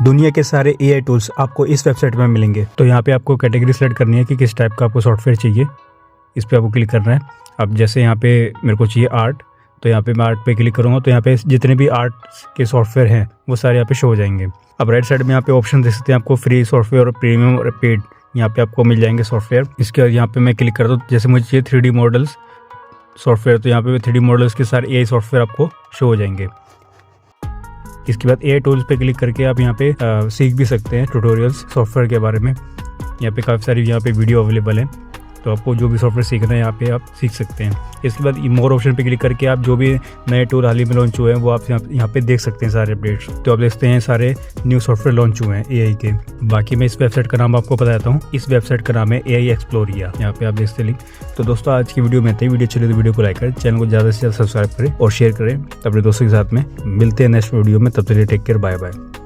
दुनिया के सारे AI टूल्स आपको इस वेबसाइट में मिलेंगे। तो यहाँ पे आपको कैटेगरी सेलेक्ट करनी है कि किस टाइप का आपको सॉफ्टवेयर चाहिए, इस पर आपको क्लिक करना है। अब जैसे यहाँ पे मेरे को चाहिए आर्ट, तो यहाँ पे मैं आर्ट पे क्लिक करूँगा तो यहाँ पे जितने भी आर्ट के सॉफ्टवेयर हैं वो सारे यहाँ पे शो हो जाएंगे। अब राइट साइड में यहाँ पे ऑप्शन देख सकते हैं, आपको फ्री सॉफ्टवेयर और प्रीमियम और पेड यहाँ पे आपको मिल जाएंगे सॉफ्टवेयर। इसके बाद यहाँ पे मैं क्लिक करता हूँ, जैसे मुझे चाहिए 3D मॉडल्स सॉफ्टवेयर, तो यहाँ पे 3D मॉडल्स के सारे AI सॉफ्टवेयर आपको शो हो जाएंगे। इसके बाद AI टूल्स पे क्लिक करके आप यहाँ पे सीख भी सकते हैं ट्यूटोरियल्स सॉफ्टवेयर के बारे में। यहाँ पे काफ़ी सारी यहाँ पे वीडियो अवेलेबल है, तो आपको जो भी सॉफ्टवेयर सीखना है यहाँ पे आप सीख सकते हैं। इसके बाद मोर ऑप्शन पे क्लिक करके आप जो भी नए टूल हाल ही में लॉन्च हुए हैं वो आप यहाँ पे देख सकते हैं सारे अपडेट्स। तो आप देखते हैं सारे न्यू सॉफ्टवेयर लॉन्च हुए हैं AI के। बाकी मैं इस वेबसाइट का नाम आपको बताता हूँ। इस वेबसाइट का नाम है AI एक्सप्लोरिया, यहाँ पे आप देखते हैं लिंक। तो दोस्तों आज की वीडियो में थे, वीडियो चले तो वीडियो को लाइक करें, चैनल को ज़्यादा से ज़्यादा सब्सक्राइब करें और शेयर करें अपने दोस्तों के साथ में। मिलते हैं नेक्स्ट वीडियो में, तब तक टेक केयर, बाय बाय।